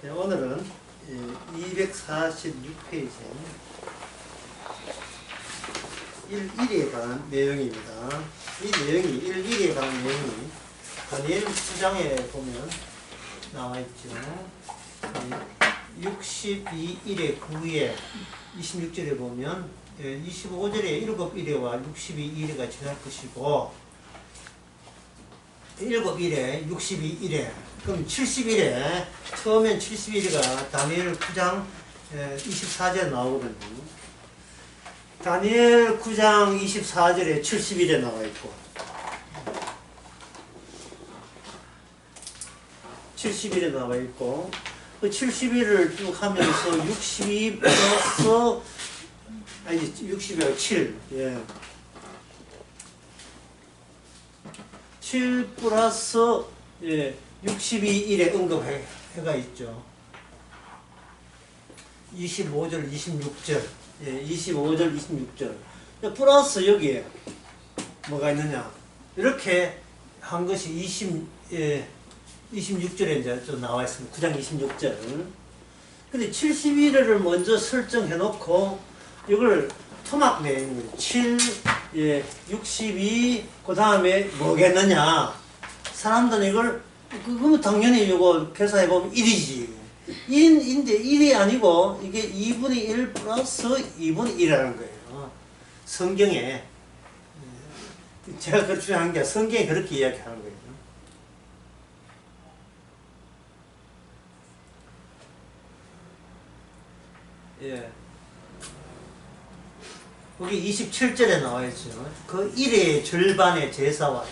네, 오늘은 246페이지 1.1에 관한 내용입니다. 이 내용이 1.1에 관한 내용이 다니엘 9장에 보면 나와 있죠. 62일의 9에 26절에 보면 25절에 7일에와 62일에가 지날 것이고 7일에 62일에 그럼 70일에 처음엔 70일이가 다니엘 9장 24절에 나오거든요. 다니엘 9장 24절에 70일에 나와 있고 70일에 나와 있고 그 70일을 쭉 하면서 62 플러스 아니 60이 7 예. 7 플러스 예, 62일에 언급해가 있죠. 25절, 26절, 예, 25절, 26절. 플러스 여기에 뭐가 있느냐? 이렇게 한 것이 26절에 이제 좀 나와 있습니다. 9장 26절. 근데 71회를 먼저 설정해 놓고 이걸 토막 내용입니다. 7, 예, 62, 그 다음에 뭐겠느냐. 사람들은 이걸, 그러면 당연히 이거 계산해보면 1이지. 1인데 1이 아니고 이게 2분의 1 플러스 2분의 1이라는 거예요. 성경에. 제가 그렇게 한 게 성경에 그렇게 이야기하는 거예요. 예. 거기 27절에 나와 있죠. 그 1의 절반의 제사와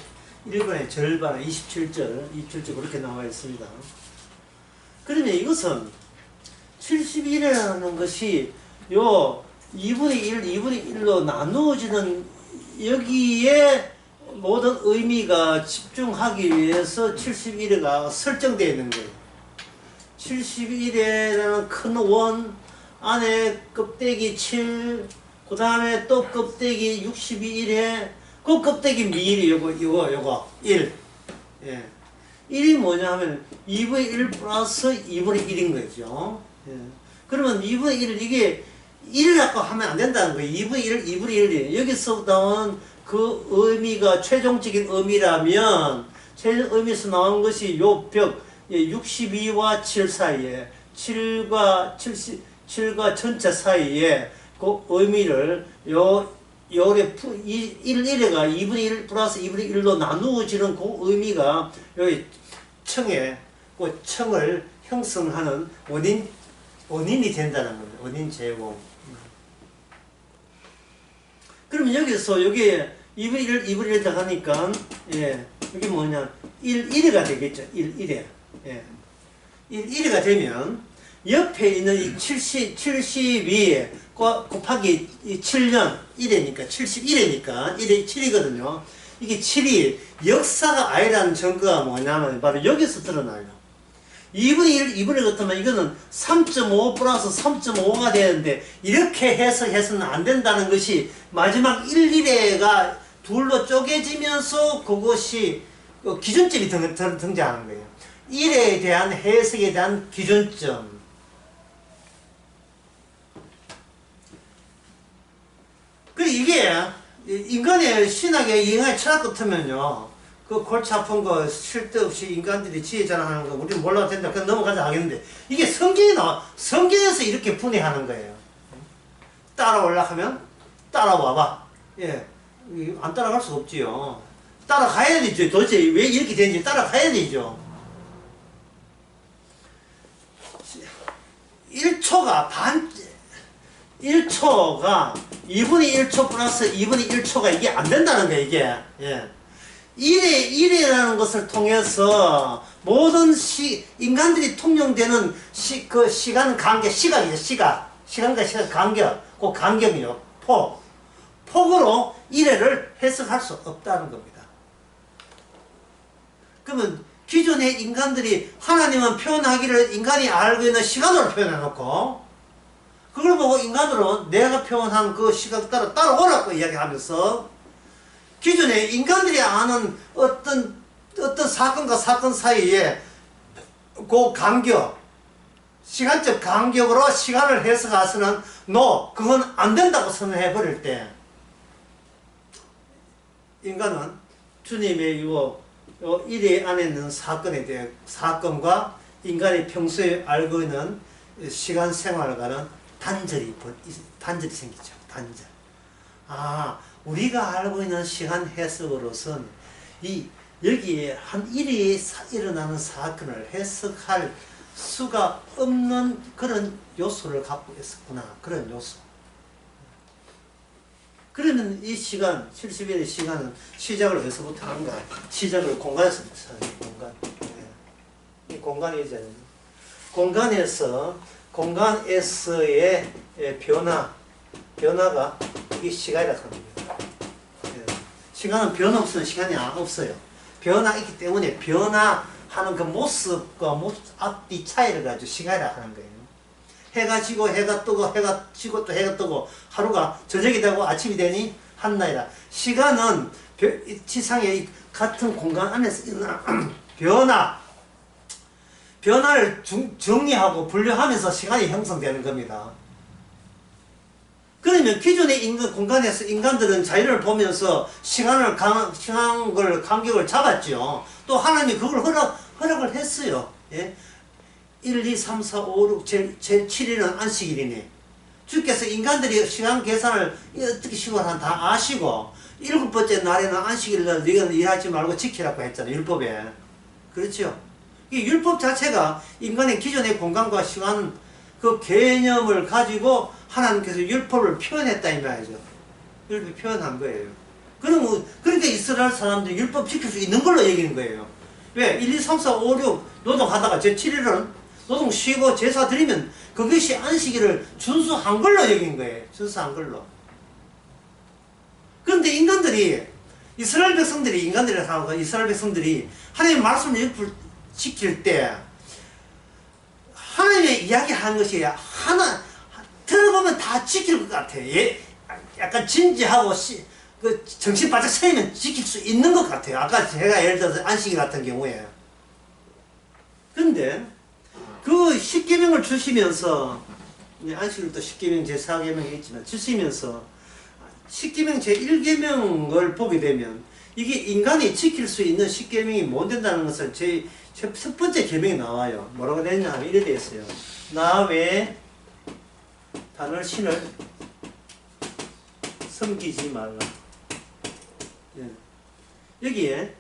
1분의 절반, 27절 그렇게 나와 있습니다. 그러면 이것은 71이라는 것이 요 2분의 1, 2분의 1로 나누어지는 여기에 모든 의미가 집중하기 위해서 71회가 설정되어 있는 거예요. 71회라는 큰 원 안에 껍데기 7, 그 다음에 또 껍데기 62일에 그 껍데기 미일이 요거 1. 예. 1이 뭐냐 하면 2분의 1 플러스 2분의 1인 거죠. 예. 그러면 2분의 1 이게 1이라고 하면 안 된다는 거예요. 2분의 1, 2분의 1이 여기서 나온 그 의미가 최종적인 의미라면 최종 의미에서 나온 것이 요 벽 62와 7 사이에 7과 전체 사이에 그 의미를 요래 1가 2분의 1 플러스 2분의 1로 나누어지는 그 의미가 여기 청에 그 청을 형성하는 원인이 된다는 겁니다. 원인 제공. 그러면 여기서 여기에 2분의 1, 2분의 1 하니까 예, 여기 뭐냐 1가 되겠죠. 1에 예. 1가 되면 옆에 있는 이 72 곱하기 7년 1회니까 71회니까 1회 7이거든요. 이게 7이 역사가 아니라는 증거가 뭐냐면 바로 여기서 드러나요. 2분의 1, 2분의 1 같으면 이거는 3.5 플러스 3.5가 되는데 이렇게 해서는 안 된다는 것이 마지막 1, 1회가 둘로 쪼개지면서 그것이 기준점이 등장하는 거예요. 1회에 대한 해석에 대한 기준점. 그 이게 인간의 신학의 인간의 철학 같으면요, 그 골치 아픈 거 쓸데없이 인간들이 지혜자랑하는 거 우리는 몰라도 된다. 그냥 넘어가자 하겠는데 이게 성경에 나와 성경에서 이렇게 분해하는 거예요. 따라올라 하면 따라와봐. 예, 안 따라갈 수 없지요. 따라가야 되죠. 도대체 왜 이렇게 되는지 따라가야 되죠. 1초가 2분의 1초 플러스 2분의 1초가 이게 안 된다는 거예요, 이게. 예. 1회라는 것을 통해서 모든 인간들이 통용되는 그 시간 관계, 시각이죠, 시간과 시각 간격, 그 간격이요, 폭으로 1회를 해석할 수 없다는 겁니다. 그러면 기존의 인간들이 하나님은 표현하기를 인간이 알고 있는 시간으로 표현해놓고 그걸 보고 인간으로 내가 표현한 그 시각 따라오라고 이야기하면서 기존에 인간들이 아는 어떤 사건과 사건 사이에 그 간격, 시간적 간격으로 시간을 해석해서는 no, 그건 안 된다고 선언해 버릴 때 인간은 주님의 요 일회 안에 있는 사건에 대해 사건과 인간이 평소에 알고 있는 시간 생활과는 단절이 생기죠. 단절. 아, 우리가 알고 있는 시간 해석으로선 여기에 한 일이 일어나는 사건을 해석할 수가 없는 그런 요소를 갖고 있었구나. 그런 요소. 그러면 이 시간, 70일의 시간은 시작을 어디서부터 하는가? 시작을 공간에서부터 하는 공간. 이 공간이잖아요. 공간에서의 변화가 이게 시간이라고 합니다. 시간은 변화 없으면 시간이 없어요. 변화 있기 때문에 변화하는 그 모습과 앞뒤 차이를 가지고 시간이라고 하는 거예요. 해가 지고 해가 뜨고 해가 지고 또 해가 뜨고 하루가 저녁이 되고 아침이 되니 한나이다. 시간은 지상의 같은 공간 안에서 일어나는 변화를 정리하고 분류하면서 시간이 형성되는 겁니다. 그러면 기존의 공간에서 인간들은 자연을 보면서 시간을 간격을 잡았죠. 또 하나님이 그걸 허락을 했어요. 예? 1, 2, 3, 4, 5, 6, 7일은 안식일이네. 주께서 인간들이 시간 계산을 어떻게 시간을 다 아시고 7번째 날에는 안식일날 너희는 일하지 말고 지키라고 했잖아요. 율법에. 그렇죠? 이 율법 자체가 인간의 기존의 공간과 시간 그 개념을 가지고 하나님께서 율법을 표현했다 이 말이죠. 율법을 표현한 거예요. 그러니까 이스라엘 사람들이 율법 지킬 수 있는 걸로 여기는 거예요. 왜? 1, 2, 3, 4, 5, 6 노동하다가 제7일은 노동 쉬고 제사 드리면 그것이 안식일을 준수한 걸로 여긴 거예요. 준수한 걸로. 그런데 인간들이 이스라엘 백성들이 하나님의 말씀을 율법을 지킬 때 하나님의 이야기하는 것이 들어보면 다 지킬 것 같아요. 약간 진지하고 정신 바짝 차리면 지킬 수 있는 것 같아요. 아까 제가 예를 들어서 안식일 같은 경우에. 근데 그 십계명을 주시면서 안식일도 십계명 제4계명이 있지만 주시면서 십계명 제1계명을 보게 되면 이게 인간이 지킬 수 있는 십계명이 못 된다는 것을 첫 번째 계명이 나와요. 뭐라고 되냐 하면 이래 되어 있어요. 나 외에 다른 신을 섬기지 말라. 여기에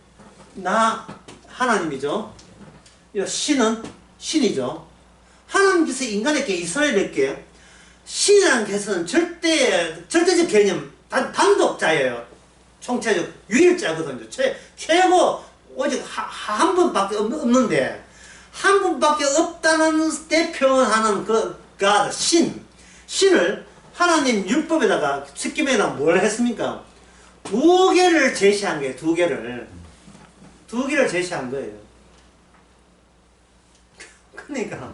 나 하나님이죠. 신은 신이죠. 하나님께서 인간에게 이스라엘에게 신이라는 것은 절대적 개념 단독자예요. 총체적 유일자거든요. 최고 오직 한 분밖에 없는데 한 분밖에 없다는 때 표현하는 그가 신을 하나님 율법에다가 십계명에다가 뭘 했습니까? 두 개를 제시한 거예요. 두 개를 제시한 거예요. 그러니까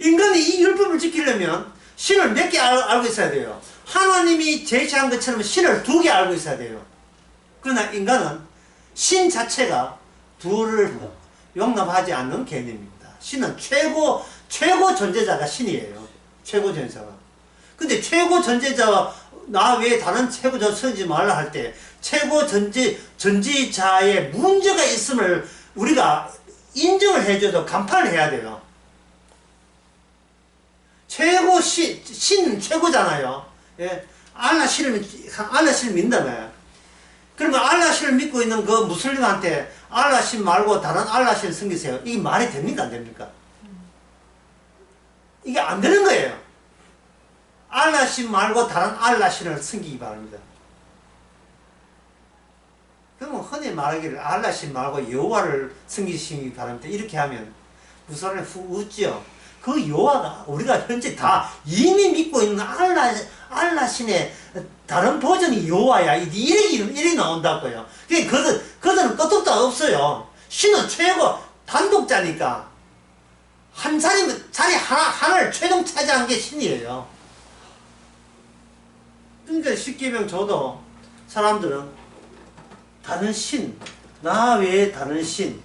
인간이 이 율법을 지키려면 신을 몇 개 알고 있어야 돼요. 하나님이 제시한 것처럼 신을 2개 알고 있어야 돼요. 그러나 인간은 신 자체가 둘을 용납하지 않는 개념입니다. 신은 최고 존재자가 신이에요. 최고 존재자가. 근데 최고 존재자와 나 외에 다른 최고 존재자 쓰지 말라 할 때 최고 존재자의 문제가 있음을 우리가 인정을 해줘도 간파를 해야 돼요. 신은 최고잖아요. 예. 알라신을 믿는다며. 그러면 알라신을 믿고 있는 그 무슬림한테 알라신 말고 다른 알라신을 섬기세요. 이게 말이 됩니까? 안 됩니까? 이게 안 되는 거예요. 알라신 말고 다른 알라신을 섬기기 바랍니다. 그러면 흔히 말하기를 알라신 말고 여호와를 섬기시기 바랍니다. 이렇게 하면 무슬림은 웃죠. 그 여호와가 우리가 현재 다 이미 믿고 있는 알라신의 다른 버전이 여호와야. 이래 나온다고요. 그들은 끄떡도 없어요. 신은 최고 단독자니까 한 자리 하나를 최종 차지한 게 신이에요. 그러니까 십계명 줘도 사람들은 다른 신, 나 외에 다른 신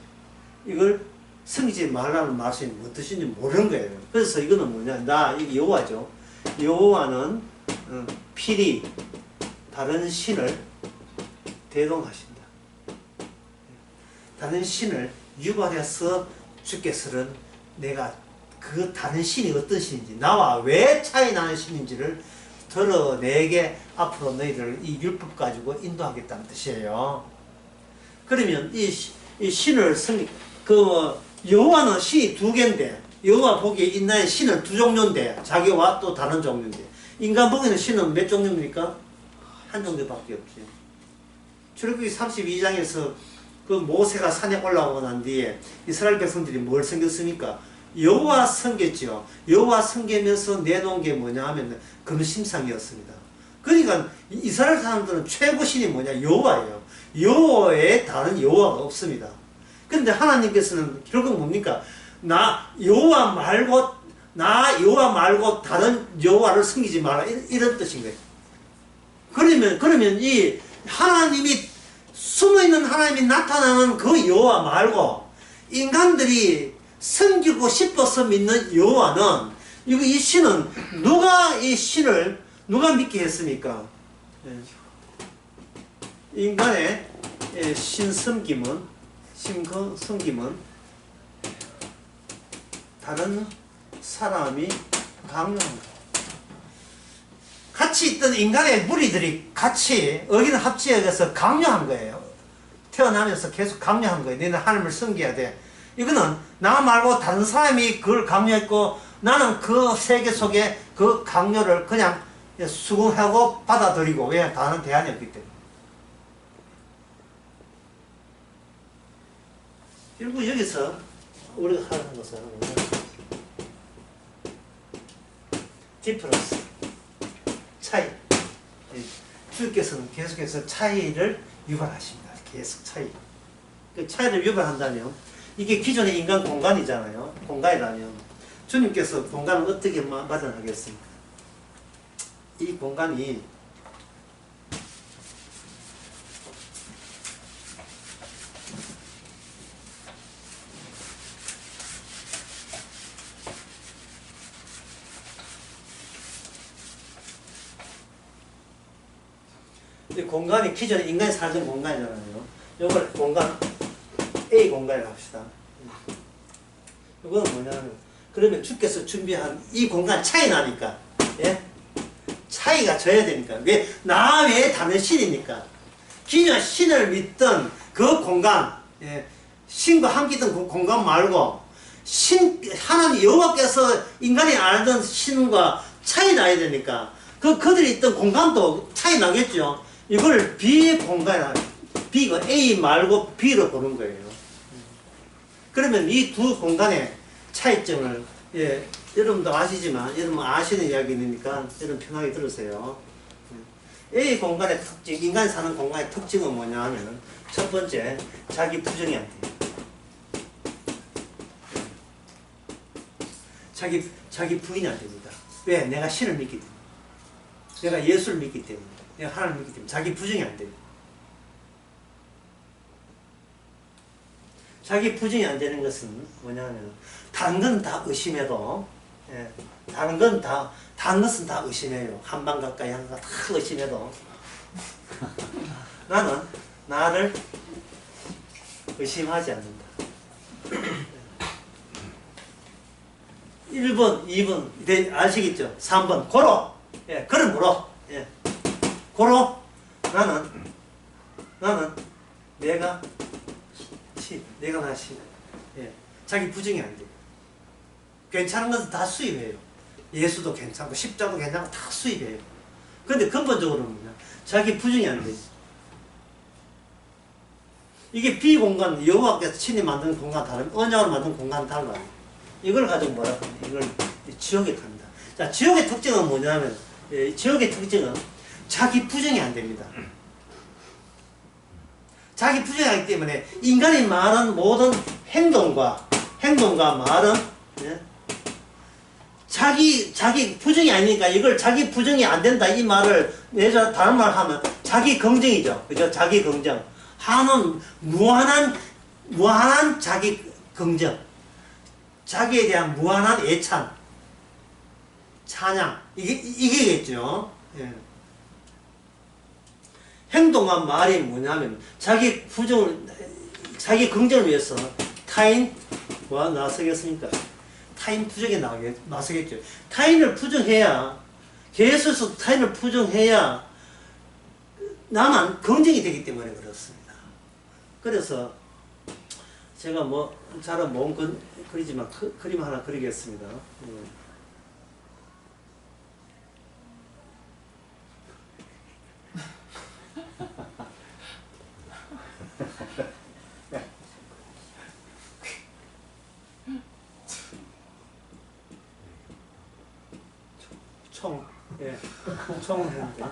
이걸 섬기지 말라는 말씀이 무슨 뜻인지 모르는 거예요. 그래서 이거는 뭐냐, 이게 여호와죠. 여호와는 필히 다른 신을 대동하신다. 다른 신을 유발해서 주께서는 내가 그 다른 신이 어떤 신인지, 나와 왜 차이 나는 신인지를 드러내게 앞으로 너희를 이 율법 가지고 인도하겠다는 뜻이에요. 그러면 이 신을 여호와는 신이 두 개인데, 여호와 보기에 인간의 신은 두 종류인데, 자기와 또 다른 종류인데, 인간 보기에는 신은 몇 종류입니까? 한 종류밖에 없지. 출애굽기 32장에서 그 모세가 산에 올라오고 난 뒤에 이스라엘 백성들이 뭘 섬겼습니까? 여호와 섬겼죠. 여호와 섬기면서 내놓은 게 뭐냐 하면 금심상이었습니다. 그러니까 이스라엘 사람들은 최고 신이 뭐냐? 여호와예요. 여호와에 다른 여호와가 없습니다. 그런데 하나님께서는 결국 뭡니까? 나 여호와 말고 다른 여호와를 섬기지 마라, 이런 뜻인 거예요. 그러면 이 하나님이 숨어있는 하나님이 나타나는 그 여호와 말고 인간들이 섬기고 싶어서 믿는 여호와는, 이 신은 누가 이 신을 누가 믿게 했습니까? 인간의 신 섬김은 다른 사람이 강요한 거예요. 같이 있던 인간의 무리들이 같이 의견을 합치해서 강요한 거예요. 태어나면서 계속 강요한 거예요. 너는 하나님을 섬겨야 돼. 이거는 나 말고 다른 사람이 그걸 강요했고, 나는 그 세계 속에 그 강요를 그냥 수긍하고 받아들이고, 왜? 다른 대안이 없기 때문에. 결국 여기서 우리가 하는 것은 디퍼런스, 차이. 주께서는 계속해서 차이를 유발하십니다. 계속 차이. 그 차이를 유발한다면, 이게 기존의 인간 공간이잖아요. 공간이라면 주님께서 공간을 어떻게 마련하겠습니까? 이 공간이 이 공간이 기존에 인간이 살던 공간이잖아요. 이걸 공간 A 공간이라고 합시다. 이거는 뭐냐면, 그러면 주께서 준비한 이 공간 차이 나니까, 예? 차이가 져야 되니까. 왜? 나 외에 다른 신이니까. 기존 신을 믿던 그 공간, 예? 신과 함께 있던 그 공간 말고, 하나님 여호와께서 인간이 알던 신과 차이 나야 되니까, 그들이 있던 공간도 차이 나겠죠. 이걸 B 공간이라, B가 A 말고 B로 보는 거예요. 그러면 이 두 공간의 차이점을, 예, 여러분도 아시지만, 여러분 아시는 이야기니까 여러분 편하게 들으세요. A 공간의 특징, 인간이 사는 공간의 특징은 뭐냐 하면, 첫 번째, 자기 부정이 안 돼요. 자기 부인이 안 됩니다. 왜? 내가 신을 믿기 때문에. 내가 예수를 믿기 때문에. 내가 하나님을 믿기 때문에. 자기 부정이 안 됩니다. 자기 부정이 안 되는 것은 뭐냐면, 다른 건 다 의심해도, 예, 다른 것은 다 의심해요. 한방 가까이 하는 거 다 의심해도, 나는 나를 의심하지 않는다. 1번, 2번, 아시겠죠? 3번, 고로! 예, 그러므로, 예, 고로, 나는 내가 나 신. 예. 자기 부정이 안 돼요. 괜찮은 것은 다 수입해요. 예수도 괜찮고, 십자도 괜찮고, 다 수입해요. 그런데 근본적으로는 뭐냐? 자기 부정이 안 되지. 이게 비공간, 여호와께서 친히 만든 공간 다른, 언약으로 만든 공간 달라요. 이걸 가지고 뭐라 하냐? 이걸 지옥에 갑니다. 자, 지옥의 특징은 뭐냐면, 예, 지옥의 특징은 자기 부정이 안 됩니다. 자기 부정하기 때문에 인간이 말한 모든 행동과 말은, 예? 자기 부정이 아니니까, 이걸 자기 부정이 안 된다 이 말을 다른 말 하면 자기 긍정이죠. 그죠? 자기 긍정. 하는 무한한 자기 긍정. 자기에 대한 무한한 애찬, 찬양, 이게겠죠. 예. 행동과 말이 뭐냐면 자기 자기 긍정을 위해서 타인과 나서겠습니까? 타인 부정에 나서겠죠. 타인을 부정해야, 계속해서 타인을 부정해야 나만 긍정이 되기 때문에 그렇습니다. 그래서 제가 뭐 잘은 못 그리지만 그림 하나 그리겠습니다. 예, 총을 했는데.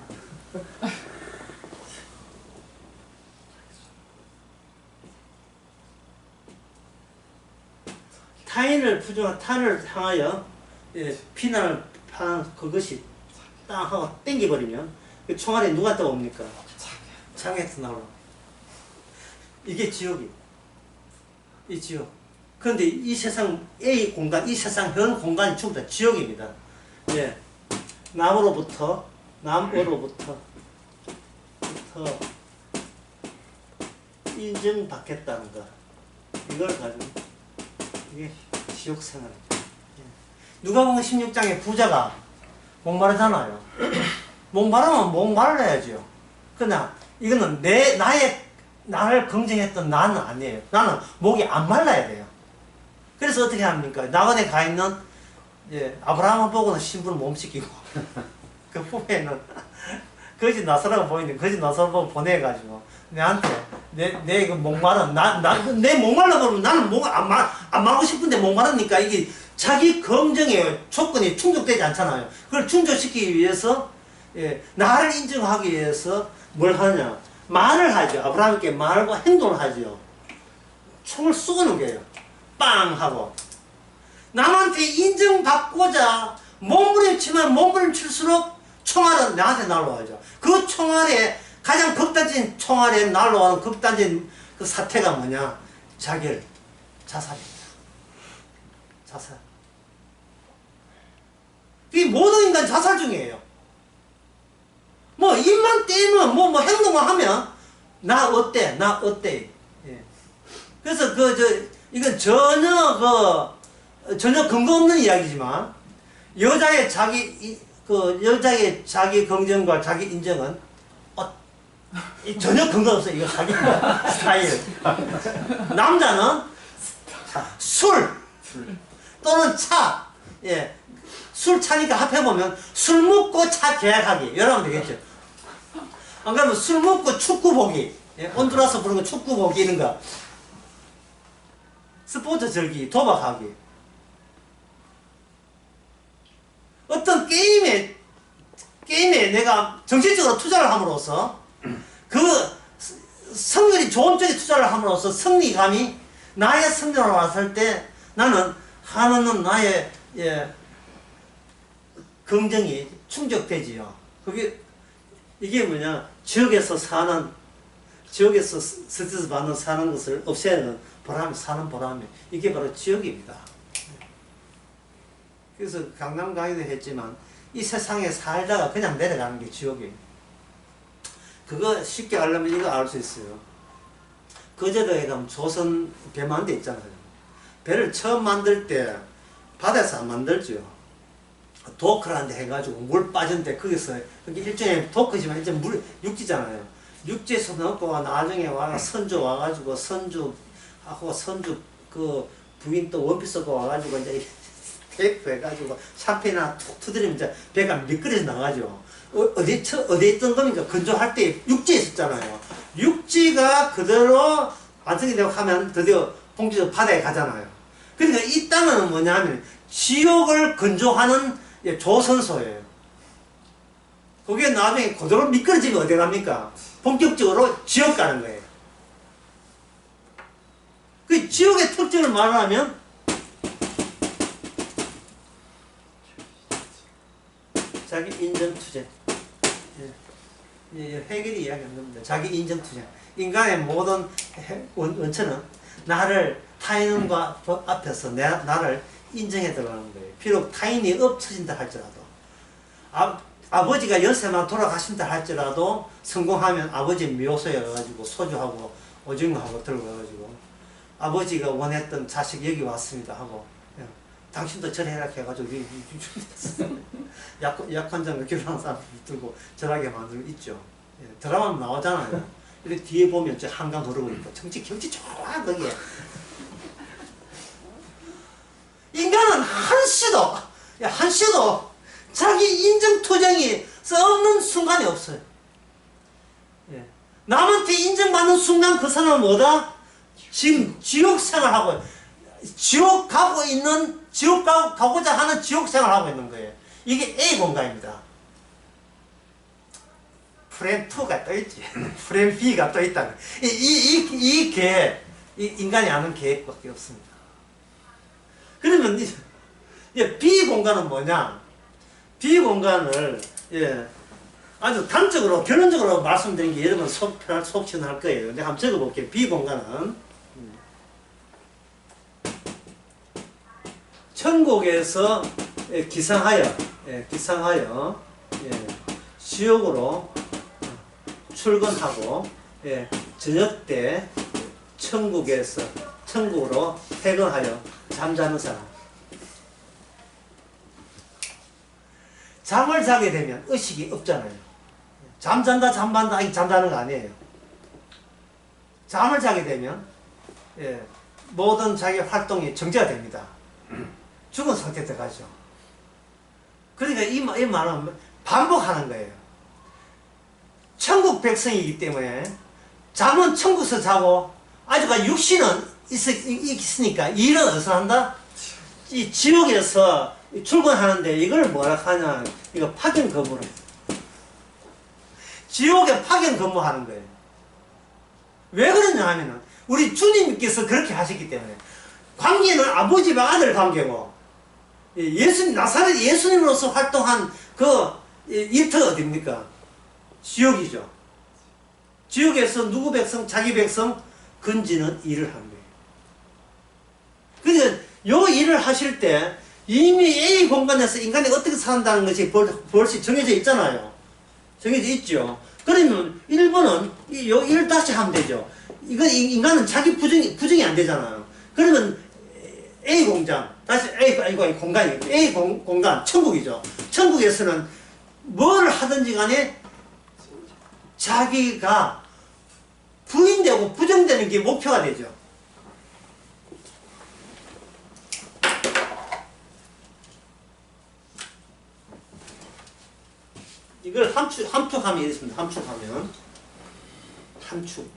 타인을 부정한 타인을 향하여 비난을 하는 그것이 땅 하고 땡겨버리면 그 총알에 누가 떠옵니까? 자기한테 나오라. 이게 지옥이. 이 지옥. 그런데 이 세상 A 공간, 이 세상 현 공간이 전부 다 지옥입니다. 예. 남으로부터 인정받겠다는 것. 이걸 가지고 이게 지옥 생활입니다. 누가복음 16장에 부자가 목마르잖아요. 목마르면 목말라야죠. 그러나 이거는 나를 긍정했던 나는 아니에요. 나는 목이 안 말라야 돼요. 그래서 어떻게 합니까? 낙원에 가 있는 아브라함을 보고는 신부를 몸시키고 그 후에는 거짓 나사라고 보이는데 거짓 나사를 보고 보내가지고 내한테 내 이거 목마른 내 목말라 보면 나는 목 안 마르고 싶은데 목마르니까 이게 자기 긍정의 조건이 충족되지 않잖아요. 그걸 충족시키기 위해서 나를 인정하기 위해서 뭘 하냐? 말을 하죠. 아브라함께 말과 행동을 하죠. 총을 쏘는 거예요. 빵 하고 남한테 인정받고자 몸부림치면 몸부림칠수록 총알은 나한테 날라와죠. 그 총알에 가장 극단적인 총알에 날라오는 극단적인 그 사태가 뭐냐? 자살입니다. 자살. 이 모든 인간 자살 중이에요. 뭐 입만 떼면 뭐 행동을 하면 나 어때? 예. 그래서 이건 전혀 근거 없는 이야기지만 여자의 자기 긍정과 자기 인정은 전혀 근거 없어요. 이거 자기 스타일. 남자는 술 또는 차. 예. 술 차니까 합해보면 술 먹고 차 계약하기 이러면 되겠죠. 안 그러면 술 먹고 축구 보기. 예. 온두라스 부르는 거 축구 보기 이런 거. 스포츠 즐기, 도박하기. 어떤 게임에 내가 정신적으로 투자를 함으로써 그 성률이 좋은 쪽에 투자를 함으로써 승리감이 나의 승리로 왔을 때 나는 하나는 나의 긍정이 충족되지요. 이게 뭐냐? 지역에서 스트레스 받는 사는 것을 없애는 사는 보람이 이게 바로 지역입니다. 그래서 강남 강의도 했지만 이 세상에 살다가 그냥 내려가는 게 지옥이에요. 그거 쉽게 알려면 이거 알 수 있어요. 거제도에 가면 조선 배 만든 데 있잖아요. 배를 처음 만들 때 바다에서 안 만들죠. 도크라는 데 해가지고 물 빠진 데 거기서 그게 일종의 도크지만 이제 육지잖아요. 육지에서 넣고 나중에 선주 와가지고 선주하고 선주 그 부인 또 원피스 고 와가지고 이제 테이프 해가지고 샴페인이나 툭 두드리면 이제 배가 미끄러져 나가죠. 어디에 있던 겁니까? 건조할 때 육지에 있었잖아요. 육지가 그대로 완성이 되고 하면 드디어 본격적으로 바다에 가잖아요. 그러니까 이 땅은 뭐냐면 지옥을 건조하는 조선소예요. 그게 나중에 그대로 미끄러지면 어디 갑니까? 본격적으로 지옥 가는 거예요. 그 지옥의 특징을 말하면 자기 인정투쟁. 해결이 이야기하는 겁니다. 자기 인정투쟁. 인간의 모든 원천은 나를 타인과 앞에서 나를 인정해 들어가는 거예요. 비록 타인이 없어진다 할지라도 아버지가 연세만 돌아가신다 할지라도 성공하면 아버지 묘소에 가가지고 소주하고 오징어하고 들고 가가지고 아버지가 원했던 자식 여기 왔습니다 하고 당신도 절해라 해가지고 약환장을 결혼한 사람 들고 절하게 만들고 있죠. 드라마 나오잖아요. 이렇게 뒤에 보면 저 한강 흐르고 있고 경치 좋아 거기에. 인간은 한시도 자기 인정투쟁이 없는 순간이 없어요. 남한테 인정받는 순간 그 사람은 뭐다? 지금 지옥 생활하고 지옥 가고자 하는 지옥 생활하고 있는 거예요. 이게 A 공간입니다. 프레임 2가 또 있지. 프레임 B가 또 있다. 이 계획, 인간이 아는 계획밖에 없습니다. 그러면 B 공간은 뭐냐? B 공간을 아주 단적으로 결론적으로 말씀드린 게 여러분 속 시원할 거예요. 내가 한번 적어볼게요. B 공간은 천국에서 기상하여 지옥으로 출근하고 저녁 때 천국으로 퇴근하여 잠자는 사람. 잠을 자게 되면 의식이 없잖아요. 잠잔다 이게 잠자는 거 아니에요. 잠을 자게 되면 모든 자기 활동이 정지가 됩니다. 죽은 상태에 들어가죠. 그러니까 이 말은 반복하는 거예요. 천국 백성이기 때문에 잠은 천국에서 자고 아주가 육신은 있으니까 일은 어디서 한다? 이 지옥에서 출근하는데 이걸 뭐라 하냐? 이거 파견 근무를. 지옥에 파견 근무하는 거예요. 왜 그러냐 하면은 우리 주님께서 그렇게 하셨기 때문에 관계는 아버지와 아들 관계고 나사렛 예수님으로서 활동한 그 일터가 어딥니까? 지옥이죠. 지옥에서 누구 백성? 자기 백성 건지는 일을 한 거예요. 그러니까 요 일을 하실 때 이미 A 공간에서 인간이 어떻게 산다는 것이 벌써 정해져 있잖아요. 정해져 있죠. 그러면 1번은 요 일 다시 하면 되죠. 이건 인간은 자기 부정이 안 되잖아요. 그러면 A 공장, 다시 공간이에요. A 공간, 천국이죠. 천국에서는 뭘 하든지 간에 자기가 부인되고 부정되는 게 목표가 되죠. 이걸 함축하면 이렇습니다. 함축.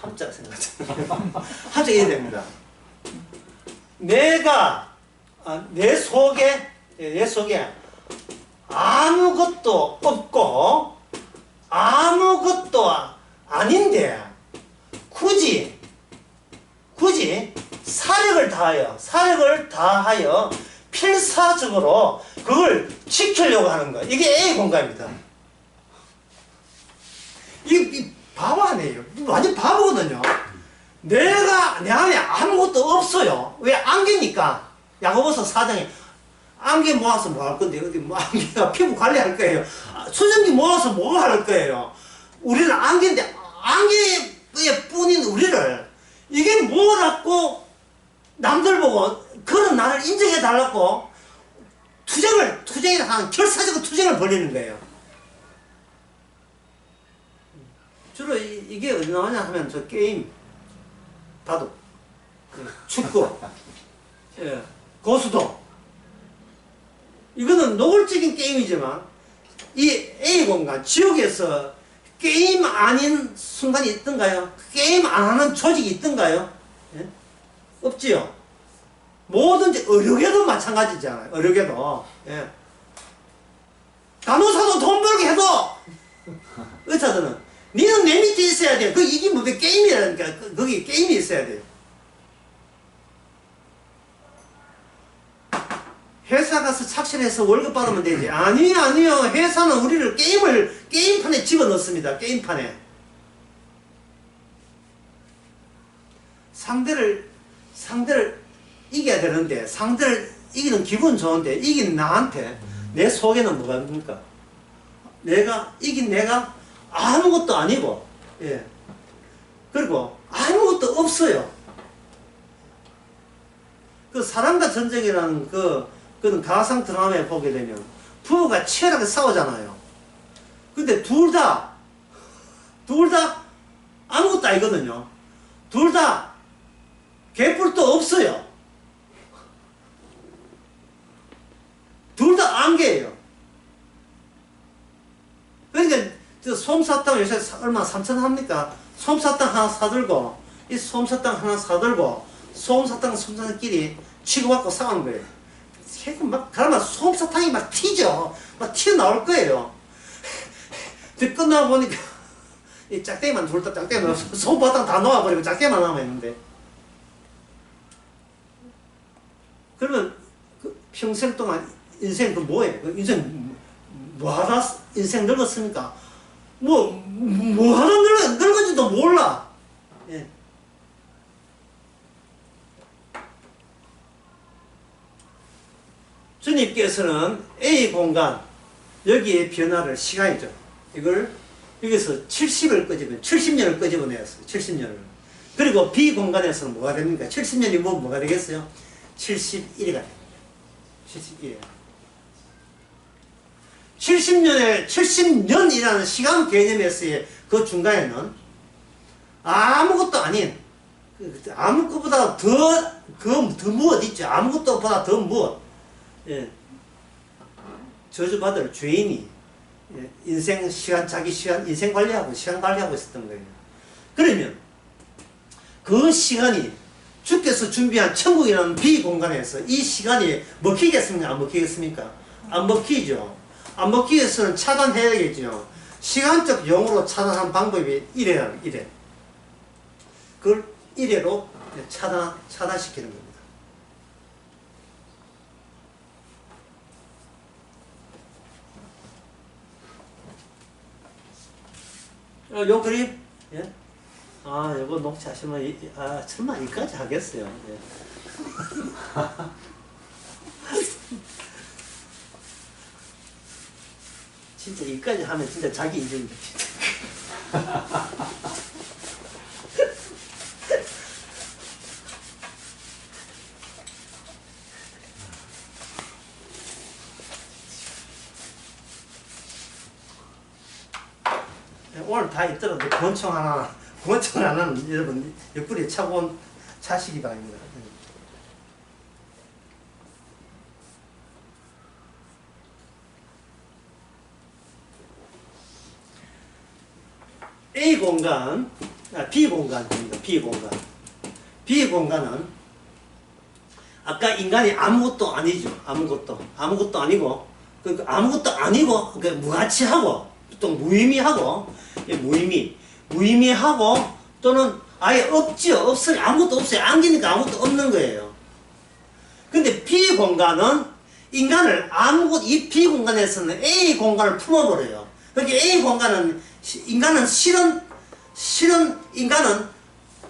함자 생각하잖아요. 함축 이래 됩니다. 내가 내 속에 아무것도 없고 아무것도 아닌데 굳이 사력을 다하여 필사적으로 그걸 지키려고 하는 거. 이게 A 공간입니다. 이 바보 아니에요. 완전 바보거든요. 내 안에 아무것도 없어요. 왜? 안개니까. 야고보서 4장에 안개 모아서 뭐 할 건데, 어디 뭐 안개가 피부 관리할 거예요. 수증기 모아서 뭐 할 거예요. 우리는 안개인데, 안개에 뿐인 우리를, 이게 뭐라고 남들 보고, 그런 나를 인정해 달라고, 결사적인 투쟁을 벌이는 거예요. 주로 이게 어디 나오냐 하면 저 게임, 바둑, 축구, 고수도. 이거는 노골적인 게임이지만 이 A 공간, 지옥에서 게임 아닌 순간이 있던가요? 게임 안 하는 조직이 있던가요? 없지요. 뭐든지 의료계도 마찬가지잖아요. 의료계도. 간호사도 돈 벌게 해도 의사들은 니는 내 밑에 있어야 돼. 이게 뭐 게임이라니까. 거기 게임이 있어야 돼요. 회사 가서 착실해서 월급 받으면 되지. 아니요. 회사는 우리를 게임판에 집어넣습니다. 게임판에. 상대를 이겨야 되는데, 상대를 이기는 기분 좋은데, 이긴 나한테, 내 속에는 뭐가 있습니까? 내가 아무것도 아니고, 예. 그리고 아무것도 없어요. 그 사랑과 전쟁이라는 그런 가상 드라마에 보게 되면 부부가 치열하게 싸우잖아요. 근데 둘 다 아무것도 아니거든요. 둘 다 개뿔도 없어요. 둘 다 안개예요. 그러니까 저 솜사탕 요새 얼마 3,000원 합니까? 솜사탕 하나 사들고 이 솜사탕 하나 사들고 솜사탕끼리 치고받고 싸우는 거예요. 막 그러면 솜사탕이 막 튀죠. 막 튀어나올 거예요. 끝나고 보니까 이 짝대기만 둘다 짝대기만 솜사탕 다 놓아버리고 짝대기만 남아있는데, 그러면 그 평생 동안 인생 그 뭐예요? 그 인생 뭐하다 인생 늙었습니까? 뭐하다 늙은지도 몰라. 예. 주님께서는 A 공간, 여기에 변화를 시간이죠. 여기서 70년을 끄집어내었어요. 70년을. 그리고 B 공간에서는 뭐가 됩니까? 70년이 뭐가 되겠어요? 71이가 됩니다. 71. 70년이라는 시간 개념에서의 그 중간에는 아무것도 아닌, 아무것보다 더 무엇 있죠? 아무것도보다 더 무엇? 예. 저주받을 죄인이, 예. 자기 시간, 인생 관리하고, 시간 관리하고 있었던 거예요. 그러면 그 시간이 주께서 준비한 천국이라는 비공간에서 이 시간이 먹히겠습니까? 안 먹히겠습니까? 안 먹히죠. 안 먹기 위해서는 차단해야겠죠. 시간적 용어로 차단한 방법이 이래. 그걸 이래로 차단시키는 겁니다. 요 그림? 예? 요거 녹취하시면, 설마 이까지 하겠어요. 예. 진짜 이까지 하면 진짜 자기 인생입니다. 오늘 다 있더라도 권총 하나는 여러분 옆구리에 차고 차시기 바랍니다. A 공간, B 공간입니다. B 공간은 아까 인간이 아무것도 아니죠. 아무것도 아니고, 아무것도 아니고, 무가치하고, 또 무의미하고, 무의미하고, 또는 아예 없어요. 아무것도 없어요. 안기니까 아무것도 없는 거예요. 근데 B 공간은 인간을 이 B 공간에서는 A 공간을 품어버려요. 그러니까 A 공간은 인간은 인간은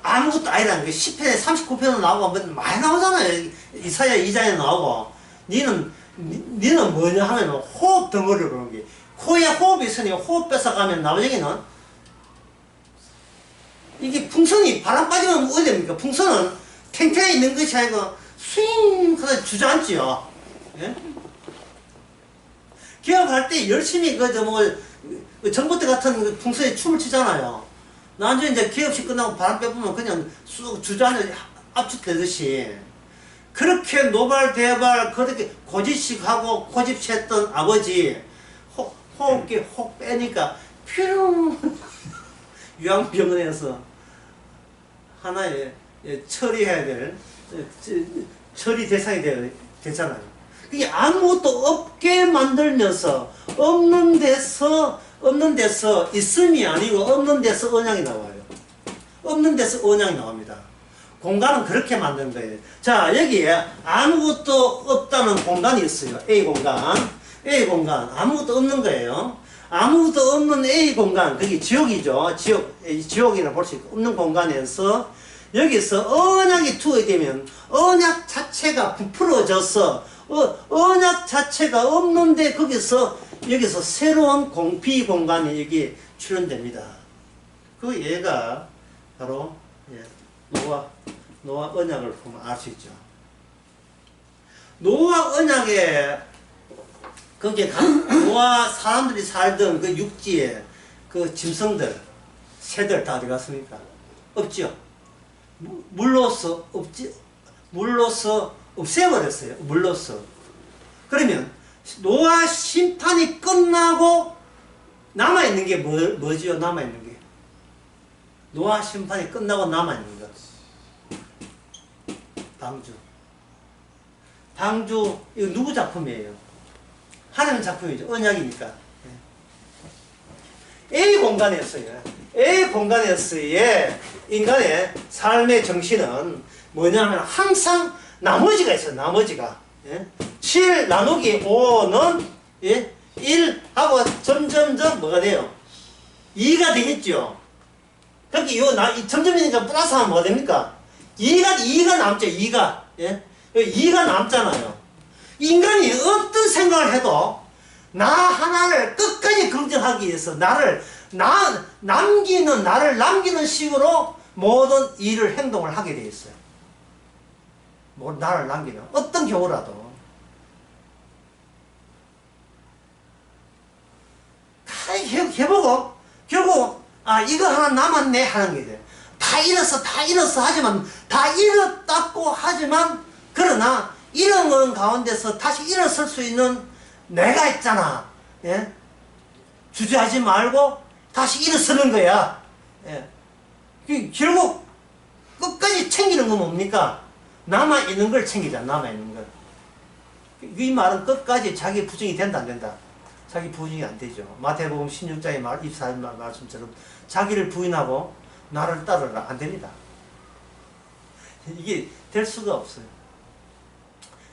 아무것도 아니라는 게 10편에 39편에 나오고 많이 나오잖아요. 이사야 2장에 나오고. 니는 뭐냐 하면 호흡 덩어리로 그런 게, 코에 호흡이 있으니 호흡 뺏어가면 나머지는 이게 풍선이 바람 빠지면 어디 됩니까? 풍선은 탱탱해 있는 것이 아니고 스윙 하다 주저앉지요. 예? 기업할 때 열심히 전봇대 같은 풍선에 춤을 추잖아요. 나중에 이제 기업식 끝나고 바람 빼보면 그냥 쑥 주저앉아 압축되듯이, 그렇게 노발대발 그렇게 고집식하고 고집했던 아버지, 호흡기 혹 빼니까 퓨 요양병원에서 하나의 처리해야 될 처리 대상이 되잖아요. 그게 아무것도 없게 만들면서 없는 데서 있음이 아니고 없는 데서 언양이 나와요. 없는 데서 언양이 나옵니다. 공간은 그렇게 만든 거예요. 자, 여기에 아무것도 없다는 공간이 있어요. A 공간 아무것도 없는 거예요. 아무것도 없는 A 공간, 그게 지옥이죠. 지옥이라 볼 수 있고, 없는 공간에서 여기서 언약이 투여되면 언약 자체가 부풀어져서 언약 자체가 없는데 여기서 새로운 비공간이 여기 출현됩니다. 그 예가 바로 노아 언약을 보면 알 수 있죠. 노아 언약에 거기에 노아 사람들이 살던 그 육지에 그 짐승들, 새들 다 어디 갔습니까? 없죠. 물로서 없애버렸어요. 물로서. 그러면 노아 심판이 끝나고 남아있는 게 뭐지요? 남아있는 게. 노아 심판이 끝나고 남아있는 것. 방주. 이거 누구 작품이에요? 하나님 작품이죠. 언약이니까. A 공간에서의 인간의 삶의 정신은 뭐냐면 항상 나머지가 있어요. 나머지가. 7 나누기 5는 1 하고 점점점 뭐가 돼요? 2가 되겠죠. 그렇게 이 점점이니까 플러스하면 뭐가 됩니까? 2가 남죠. 2가 남잖아요. 인간이 어떤 생각을 해도 나 하나를 끝까지 긍정하기 위해서 나를 남기는 식으로 모든 일을 행동을 하게 되어 있어요. 나를 남기는 어떤 경우라도 해보고 결국 이거 하나 남았네 하는 게 돼요. 다 잃었어 하지만 그러나 잃은 가운데서 다시 일어설 수 있는 내가 있잖아. 예? 주저하지 말고 다시 일어서는 거야. 예. 결국 끝까지 챙기는 건 뭡니까? 남아있는 걸 챙기자. 남아있는 걸. 이 말은 끝까지 자기 부정이 된다 안 된다? 자기 부정이 안 되죠. 마태복음 16장의 24절 말씀처럼 자기를 부인하고 나를 따르라. 안 됩니다. 이게 될 수가 없어요.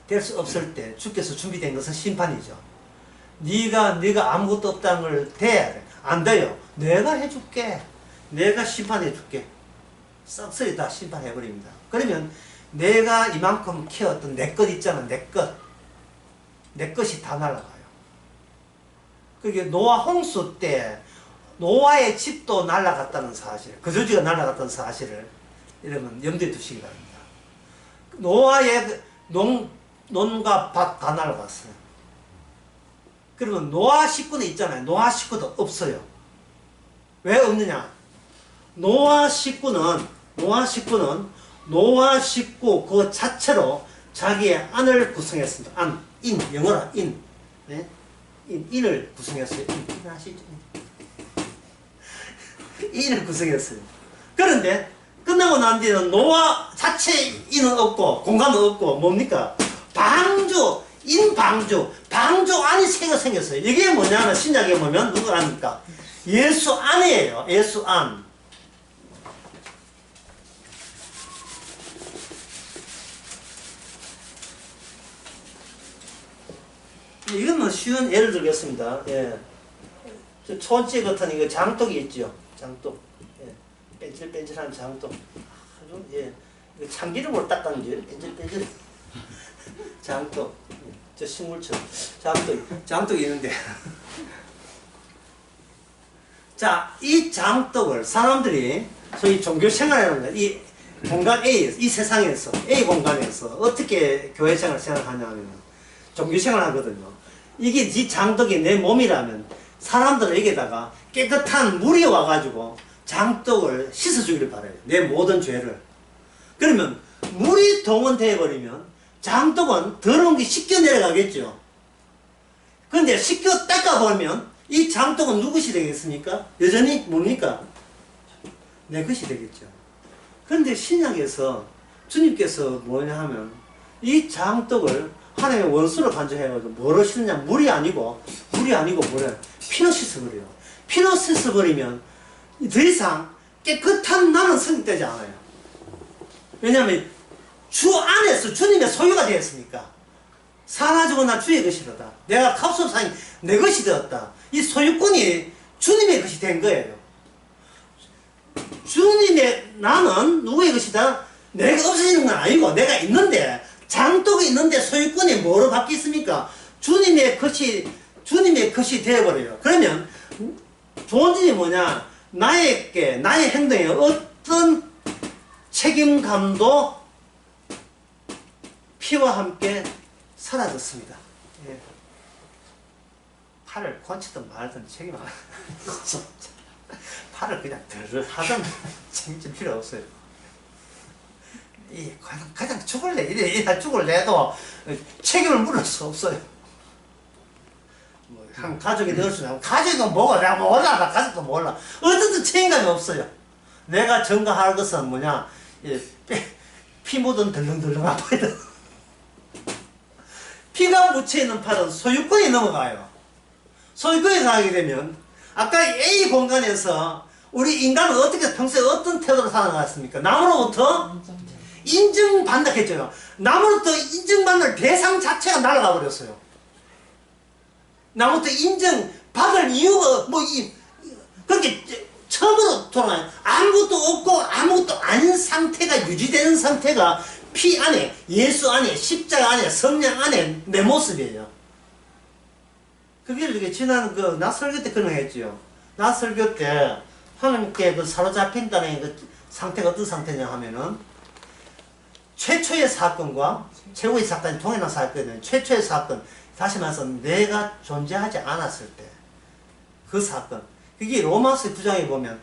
될 수 없을 때 주께서 준비된 것은 심판이죠. 네가 아무것도 없다는 걸 대야 돼. 안 돼요. 내가 해줄게. 내가 심판해줄게. 싹쓸이 다 심판해버립니다. 그러면 내가 이만큼 키웠던 내 것 있잖아. 내 것이 다 날아가요. 그게 노아 홍수 때 노아의 집도 날아갔다는 사실, 거저지가 날아갔다는 사실을 여러분 염두에 두시기 바랍니다. 노아의 논과 밭 다 날아갔어요. 그러면 노아 식구는 있잖아요. 노아 식구도 없어요. 왜 없느냐? 노아 식구는 노아 식구 그 자체로 자기의 안을 구성했습니다. 영어로 인. 네? 인을 구성했어요. 인 아시죠? 인을 구성했어요. 그런데 끝나고 난 뒤에는 노아 자체 인은 없고 공간은 없고 뭡니까? 방주 안이 새가 생겼어요. 이게 뭐냐면 신약에 보면 누가 합니까? 예수 안이에요. 예수 안. 이건 뭐 쉬운 예를 들겠습니다. 예. 저 촌지 같은 이거 장독이 있죠. 장독. 예. 뺀질뺀질한 장독. 아주 예. 이거 참기름으로 닦은 줄 뺀질뺀질. 장독. 저 식물처럼 장독이 있는데. 자, 이 장독을 사람들이 소위 종교 생활이라는 거, 이 공간 A, 이 세상에서 A 공간에서 어떻게 교회 생활을 생각하냐면 종교 생활을 하거든요. 이게 이 장독이 내 몸이라면 사람들은 여기다가 깨끗한 물이 와가지고 장독을 씻어주기를 바라요. 내 모든 죄를. 그러면 물이 동원되어 버리면 장독은 더러운 게 씻겨 내려가겠죠. 그런데 씻겨 닦아보면 이 장독은 누구 것이 되겠습니까? 여전히 뭡니까? 내 것이 되겠죠. 그런데 신약에서 주님께서 뭐냐 하면 이 장독을 하나님의 원수로 간주해가지고 뭐로 씻느냐? 물이 아니고 뭐래? 피로 씻어버려요. 피로 씻어버리면 더 이상 깨끗한 나는 성립되지 않아요. 왜냐하면 주 안에서 주님의 소유가 되었으니까. 사라지거나 주의 것이로다. 내가 값없사니 내 것이 되었다. 이 소유권이 주님의 것이 된 거예요. 주님의 나는 누구의 것이다? 내가 없어지는 건 아니고 내가 있는데 장독이 있는데 소유권이 뭐로 바뀌었습니까? 주님의 것이 되어버려요. 그러면 좋은 점이 뭐냐? 나의 행동에 어떤 책임감도 피와 함께 사라졌습니다. 예. 팔을 건치든 말든 책임 안 팔을 그냥 덜 하든 책임질 필요 없어요. 이 가장 죽을래도 책임을 물을 수 없어요. 뭐 한 가족이 될 수는 없고 가족도 뭐가 내가 몰라 나 가족도 몰라 어떤 책임감이 없어요. 내가 전가할 것은 뭐냐 피 묻은 덜렁덜렁한 팔이다. 피가 묻혀있는 팔은 소유권이 넘어가요. 소유권이 가게 되면 아까 A 공간에서 우리 인간은 어떻게 평소에 어떤 태도로 살아나갔습니까? 남으로부터 인정받는다 했죠. 남으로부터 인정받는 대상 자체가 날아가 버렸어요. 남으로부터 인정받을 이유가 그렇게 처음으로 돌아가요. 아무것도 없고 아무것도 아닌 상태가 유지되는 상태가 피 안에, 예수 안에, 십자가 안에, 성령 안에 내 모습이에요. 그게 이렇게 지난 나 설교 때 그런 거 했지요. 나 설교 때 하나님께 사로잡힌다는 상태가 어떤 상태냐 하면은 최초의 사건과 최후의 사건이 동일한 사건이거든요. 최초의 사건, 다시 말해서 내가 존재하지 않았을 때 그 사건, 그게 로마서 9장에 보면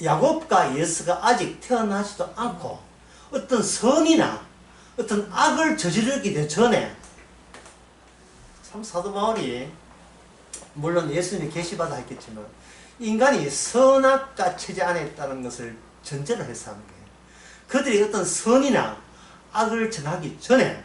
야곱과 예수가 아직 태어나지도 않고 어떤 선이나 어떤 악을 저지르기 전에 참 사도 바울이 물론 예수님이 계시받아 했겠지만 인간이 선악과 체제 안에 있다는 것을 전제로 해서 하는 거예요. 그들이 어떤 선이나 악을 전하기 전에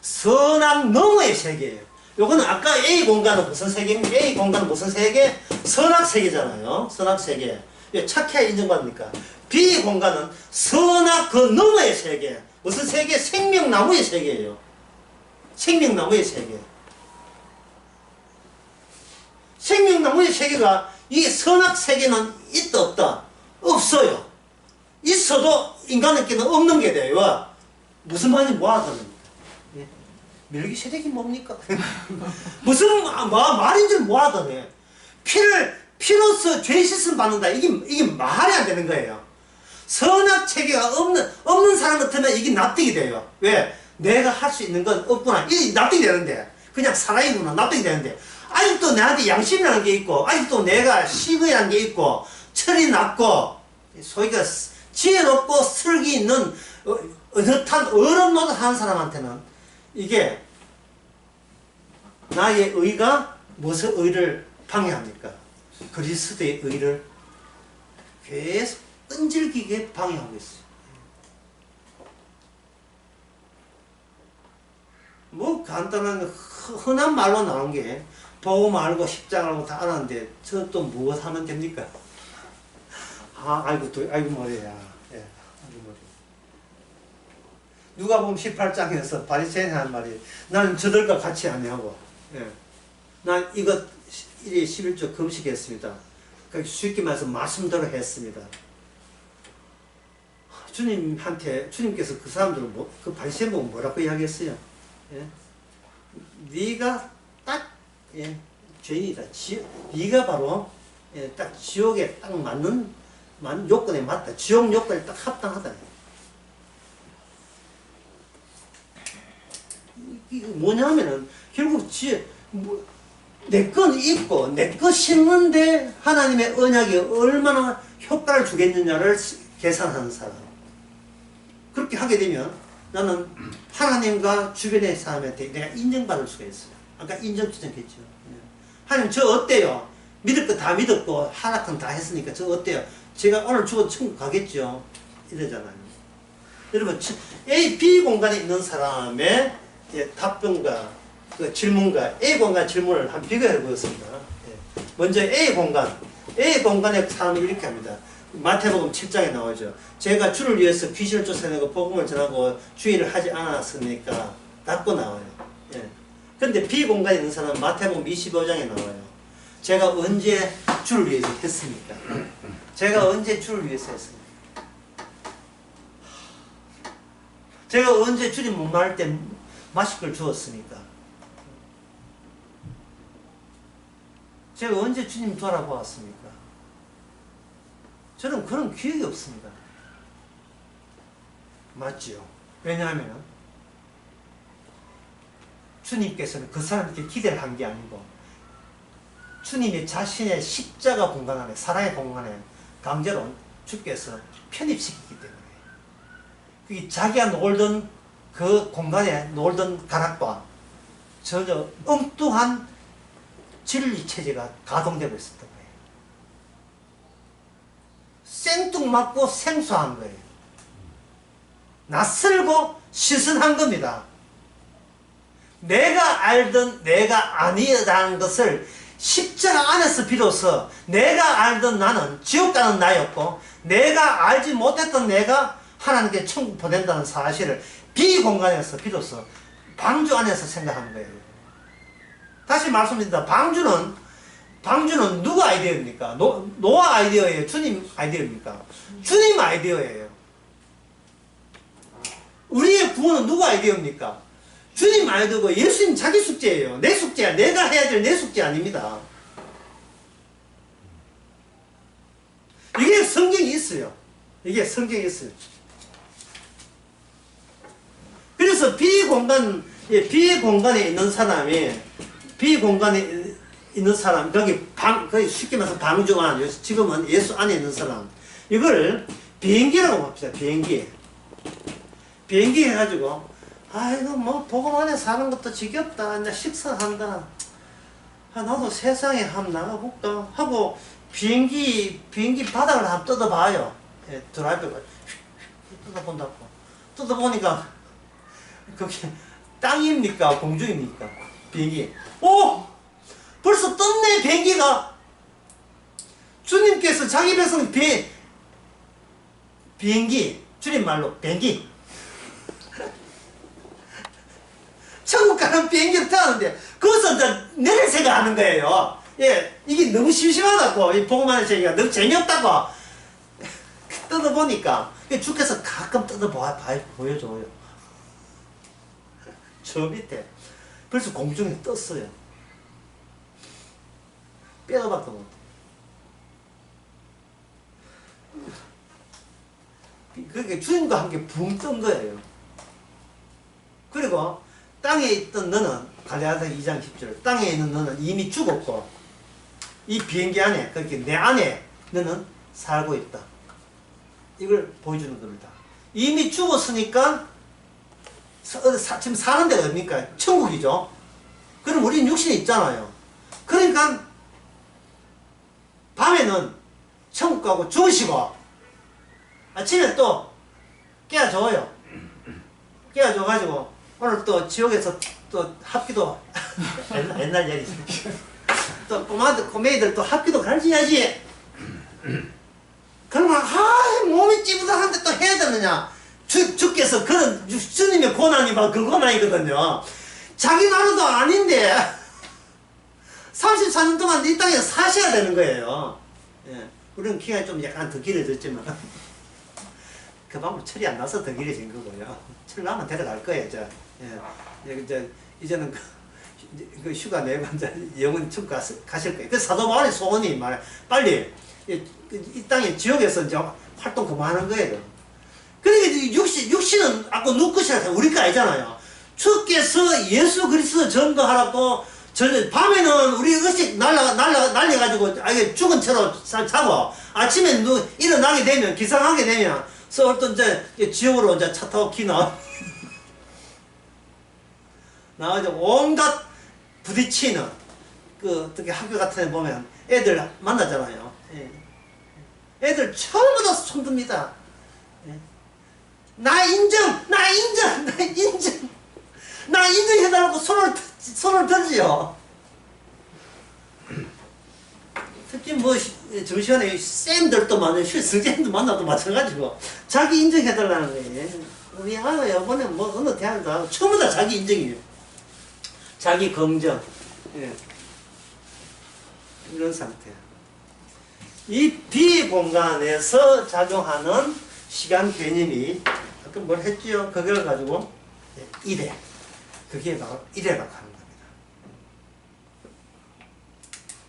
선악 너머의 세계예요. 요거는 아까 A 공간은 무슨 세계입니까? A 공간은 무슨 세계? 선악 세계잖아요. 선악 세계. 착해야 인정받으니까. B 공간은 선악 그 너머의 세계. 무슨 세계? 생명나무의 세계예요. 생명나무의 세계. 생명나무의 세계가 이 선악 세계는 있다 없다? 없어요. 있어도 인간에게는 없는 게 돼요. 무슨 말인지 뭐하다는 멜기세덱이 뭡니까? 무슨 말인지 뭐하더니 피로써 죄 씻음 받는다. 이게 말이 안 되는 거예요. 선악 체계가 없는 사람 같으면 이게 납득이 돼요. 왜? 내가 할 수 있는 건 없구나. 이 납득이 되는데 그냥 살아있구나. 납득이 되는데 아직도 나한테 양심이라는 게 있고 아직도 내가 시의라는 게 있고 철이 낮고 소위가 지혜롭고 슬기 있는 어엿한 어른 노릇하는 사람한테는 이게 나의 의가 무슨 의를 방해합니까? 그리스도의 의를 계속 끈질기게 방해하고 있어요. 뭐 간단한 흔한 말로 나온 게 복음 알고 십자가 알고 다 알았는데 저 또 무엇 하면 됩니까? 아이고 머리야. 예, 아이고 머리. 누가 보면 18장에서 바리새인 하는 말이 나는 저들과 같이 아니하고 예. 난 이것 1일 11조 금식했습니다. 쉽게 말해서 말씀대로 했습니다. 주님께서 그 사람들을 그 바리새인 보고 뭐라고 이야기했어요? 예? 네가 딱 죄인이다. 네가 바로 딱 지옥에 딱 맞는 요건에 맞다. 지옥 요건에 딱 합당하다. 이게 뭐냐면은 결국 내 건 있고 내 것 심는데 하나님의 언약이 얼마나 효과를 주겠느냐를 계산하는 사람. 그렇게 하게 되면 나는 하나님과 주변의 사람한테 내가 인정받을 수가 있어요. 아까 인정투정했죠. 하나님 저 어때요? 믿을 거 다 믿었고 하락은 다 했으니까 저 어때요? 제가 오늘 죽어도 천국 가겠죠? 이러잖아요. 여러분 A, B 공간에 있는 사람의 답변과 그 질문과 A 공간 질문을 한번 비교해 보겠습니다. 먼저 A 공간의 사람이 이렇게 합니다. 마태복음 7장에 나오죠. 제가 주를 위해서 귀신을 쫓아내고 복음을 전하고 주의를 하지 않았으니까 닫고 나와요. 그런데 B 공간에 있는 사람은 마태복음 25장에 나와요. 제가 언제 주를 위해서 했습니까? 제가 언제 주를 위해서 했습니까? 제가 언제 주님 목마를 때 마실 걸 주었습니까? 제가 언제 주님 돌아보았습니까? 저는 그런 기억이 없습니다. 맞지요? 왜냐하면 주님께서는 그 사람에게 기대를 한 게 아니고 주님이 자신의 십자가 공간 안에, 사랑의 공간 안에 강제로 주께서 편입시키기 때문에 그게 자기가 놀던 그 공간에 놀던 가락과 전혀 엉뚱한 진리 체제가 가동되고 있었던 거예요. 생뚱맞고 생소한 거예요. 낯설고 시선한 겁니다. 내가 알던 내가 아니라는 것을 십자가 안에서 비로소 내가 알던 나는 지옥 가는 나였고 내가 알지 못했던 내가 하나님께 천국 보낸다는 사실을 비공간에서 비로소 방주 안에서 생각하는 거예요. 다시 말씀드립니다. 방주는 누구 아이디어입니까? 노아 아이디어예요? 주님 아이디어입니까? 주님 아이디어예요. 우리의 구원은 누구 아이디어입니까? 주님 아이디어고 예수님 자기 숙제예요. 내 숙제야. 내가 해야 될 내 숙제 아닙니다. 이게 성경이 있어요. 이게 성경이 있어요. 그래서 비공간에 있는 사람이 거기 쉽게 말해서 방주 안, 지금은 예수 안에 있는 사람. 이걸 비행기라고 봅시다. 비행기 해가지고, 아이고, 뭐, 복음 안에 사는 것도 지겹다. 이제 식사한다. 나도 세상에 한번 나가볼까? 하고, 비행기 바닥을 한번 뜯어봐요. 예, 드라이브가 뜯어본다고. 뜯어보니까, 그게 땅입니까? 공중입니까? 비행기. 오! 벌써 떴네, 비행기가. 주님께서 자기 백성 비행기, 주님 말로 비행기. 천국 가는 비행기를 타는데, 거기서 이제 내릴 생각하는 거예요. 예, 이게 너무 심심하다고, 이 복음하는 얘기가 너무 재미없다고. 뜯어보니까, 주께서 가끔 보여줘요. 저 밑에. 벌써 공중에 떴어요. 빼도 박도 못해. 그게 주님과 함께 붕 뜬 거예요. 그리고 땅에 있던 너는, 갈라디아서 2장 10절, 땅에 있는 너는 이미 죽었고 이 비행기 안에, 그렇게 내 안에 너는 살고 있다. 이걸 보여주는 겁니다. 이미 죽었으니까 지금 사는 데가 어딥니까? 천국이죠. 그럼 우린 육신이 있잖아요. 그러니까 밤에는 천국 가고 주무시고 아침에 또 깨워줘요. 깨워줘가지고 오늘 또 지옥에서 또 합기도 옛날 얘기죠. 또 꼬매들 또 합기도 가르쳐야지. 그러면 몸이 찌부둥한데 또 해야 되느냐? 주께서 그런 주님의 고난이 바로 그 고난이거든요. 자기 나라도 아닌데 34년 동안 이 땅에 사셔야 되는 거예요. 예. 우리는 키가 좀 약간 더 길어졌지만 그 방법 철이 안 나서 더 길어진 거고요. 철 나면 데려갈 거예요. 이제는 그 휴가 내고 영원 천국 가실 거예요. 그 사도 바울의 소원이 말해 빨리 이 땅에 지옥에서 이제 활동 그만하는 거예요. 그러니까 육신은 아까 누구 것이라 우리 거 아니잖아요. 주께서 예수 그리스도 전도하라고 밤에는 우리 의식 날려가지고 죽은 채로 자고 아침에 일어나게 되면 기상하게 되면 어떤 이제 지옥으로 이제 차 타고 기 나와가지고 온갖 부딪히는 어떻게 학교 같은 데 보면 애들 만나잖아요. 예. 애들 전부 다 손듭니다. 예. 나 인정해달라고 손을 들지요. 특히 뭐 정시간에 쌤들도 많아요. 선생님도 만나도 마찬가지고 자기 인정해달라는 거예요. 우리 아가 이번에 뭐 어느 대학을 가고 전부 다 자기 인정이에요. 자기 검정. 예. 이런 상태. 이 비공간에서 작용하는 시간 개념이 아까 뭘 했지요? 그걸 가지고 이래. 그게 바로 이래라고 하는 겁니다.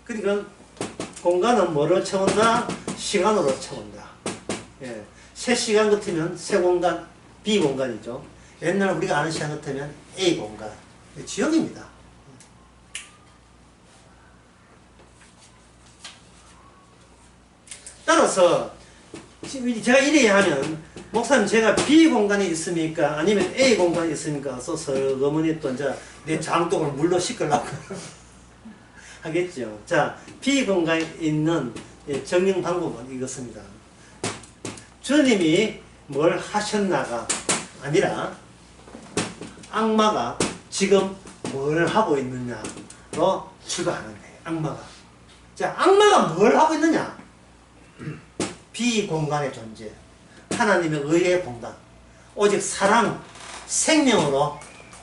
그러니까 공간은 뭐로 채운다? 시간으로 채운다. 예. 새 시간 같으면 새 공간, B 공간이죠. 옛날 우리가 아는 시간 같으면 A 공간. 지역입니다. 따라서 제가 이래 하면 목사님 제가 B 공간이 있습니까? 아니면 A 공간이 있습니까? 써서 어머니 또 이제 내 장독을 물로 씻으려고 하겠죠. 자, B 공간에 있는 정령 방법은 이것입니다. 주님이 뭘 하셨나가 아니라 악마가 지금 뭘 하고 있느냐로 추가하는 거예요. 악마가. 자, 악마가 뭘 하고 있느냐? 비공간의 존재. 하나님의 의의 공간. 오직 사랑, 생명으로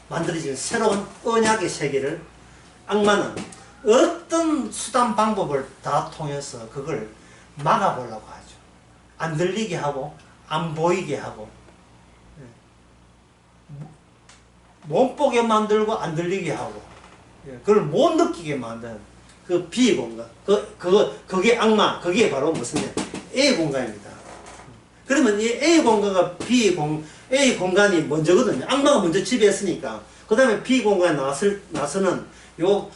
만들어진 새로운 언약의 세계를 악마는 어떤 수단 방법을 다 통해서 그걸 막아보려고 하죠. 안 들리게 하고 안 보이게 하고 못 보게 만들고 안 들리게 하고 그걸 못 느끼게 만드는 그 비공간 그게 악마 그게 바로 무슨 A 공간입니다. 그러면 이 A 공간과 A 공간이 먼저거든요. 악마가 먼저 지배했으니까 그 다음에 B 공간에 나서는 요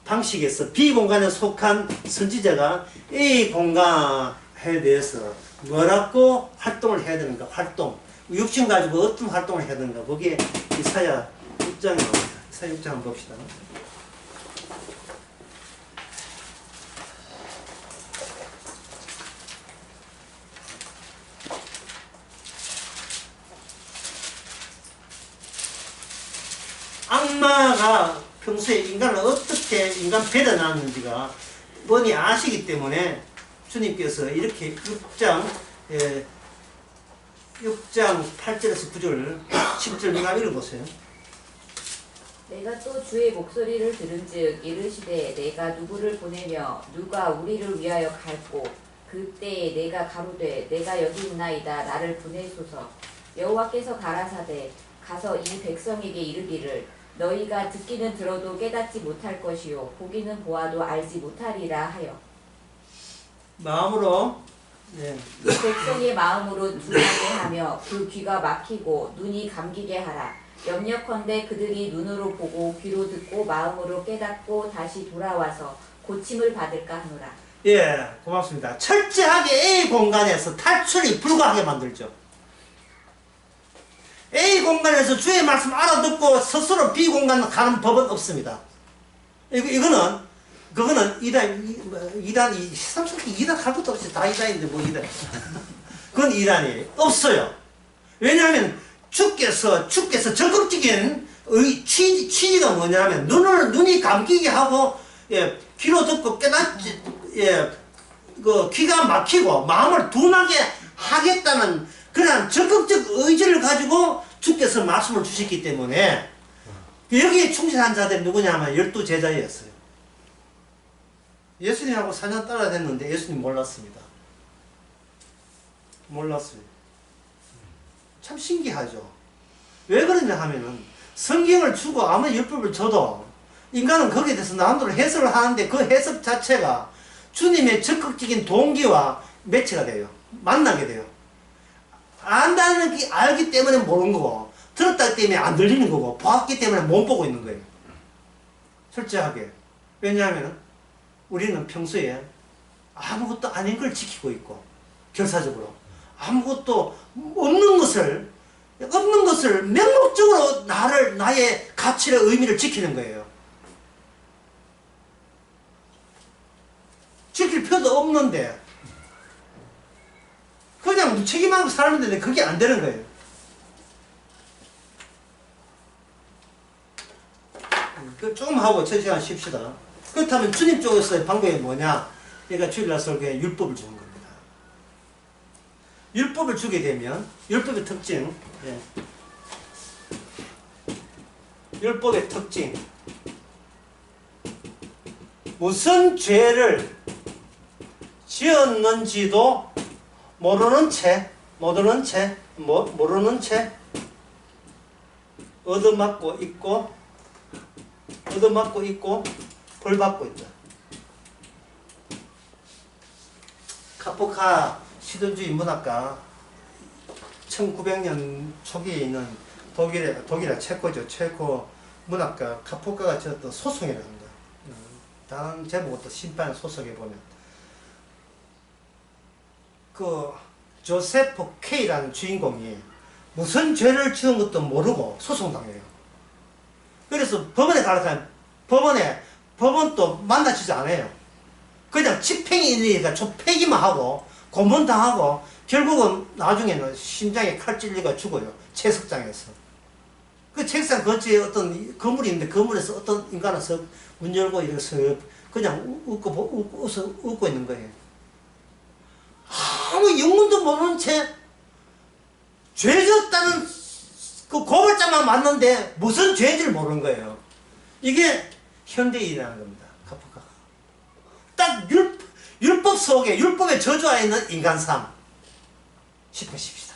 방식에서 B 공간에 속한 선지자가 A 공간에 대해서 뭐라고 활동을 해야 되는가? 활동. 육신 가지고 어떤 활동을 해야 되는가? 거기에 이사야 6장에 나옵니다. 이사야 6장 한번 봅시다. 악마가 평소에 인간을 어떻게 인간 배려 나왔는지가 뻔히 아시기 때문에 주님께서 이렇게 6장 8절에서 9절 10절 내가 읽어보세요. 내가 또 주의 목소리를 들은즉 이르시되 내가 누구를 보내며 누가 우리를 위하여 갈고 그때에 내가 가로되 내가 여기 있나이다 나를 보내소서. 여호와께서 가라사대 가서 이 백성에게 이르기를 너희가 듣기는 들어도 깨닫지 못할 것이요 보기는 보아도 알지 못하리라 하여. 마음으로 백성의 마음으로 둔하게 하며 그 귀가 막히고 눈이 감기게 하라. 염려컨대 그들이 눈으로 보고 귀로 듣고 마음으로 깨닫고 다시 돌아와서 고침을 받을까 하노라. 예, 고맙습니다. 철저하게 A 공간에서 탈출이 불가하게 만들죠. A 공간에서 주의 말씀 알아듣고 스스로 B 공간 가는 법은 없습니다. 그거는 이단, 세상속에 이단 할 것도 없이 다 이단인데 뭐 이단. 그건 이단이에요. 없어요. 왜냐하면 주께서 적극적인 취지가 뭐냐면 눈이 감기게 하고, 귀로 듣고 깨닫지, 귀가 막히고 마음을 둔하게 하겠다는 그런 적극적 의지를 가지고 주께서 말씀을 주셨기 때문에 여기에 충실한 자들이 누구냐면 12제자였어요. 예수님하고 4년 따라 됐는데 예수님 몰랐습니다. 몰랐어요. 참 신기하죠. 왜 그러냐 하면은 성경을 주고 아무리 율법을 줘도 인간은 거기에 대해서 나름대로 해석을 하는데 그 해석 자체가 주님의 적극적인 동기와 매치가 돼요. 만나게 돼요. 안다는 게 알기 때문에 모르는 거고 들었다기 때문에 안 들리는 거고 보았기 때문에 못 보고 있는 거예요. 철저하게. 왜냐하면 우리는 평소에 아무것도 아닌 걸 지키고 있고 결사적으로 아무것도 없는 것을 명목적으로 나의 가치를 의미를 지키는 거예요. 지킬 필요도 없는데 그냥 무책임하고 살았는데 그게 안 되는 거예요. 조금 하고 천시간 쉽시다. 그렇다면 주님 쪽에서의 방법이 뭐냐? 그러니까 주일날 설교에 율법을 주는 겁니다. 율법을 주게 되면 율법의 특징, 율법의 특징, 무슨 죄를 지었는지도 모르는 채 얻어맞고 있고 벌 받고 있다. 카프카 시대주의 문학가 1900년 초기에 있는 독일의 체코 문학가 카프카가 지었던 소송이라는 거. 다음 제목은 또 심판 소송에 보면 그 조세프 K라는 주인공이 무슨 죄를 지은 것도 모르고 소송당해요. 그래서 법원에 가려면 법원도 만나지지 않아요. 그냥 집행인이니까 좀 폐기만 하고 고문당하고 결국은 나중에는 심장에 칼 찔리가 죽어요. 채석장에서. 그 책상 근처에 어떤 건물이 있는데 건물에서 어떤 인간은 문 열고 이래서 그냥 웃고 있는 거예요. 아무 영문도 모르는 채 죄졌다는 그 고발장만 맞는데 무슨 죄인지를 모르는 거예요. 이게 현대인이라는 겁니다. 카프카가. 딱 율법 속에 율법의 저주하에 있는 인간 삶 싶으십시다.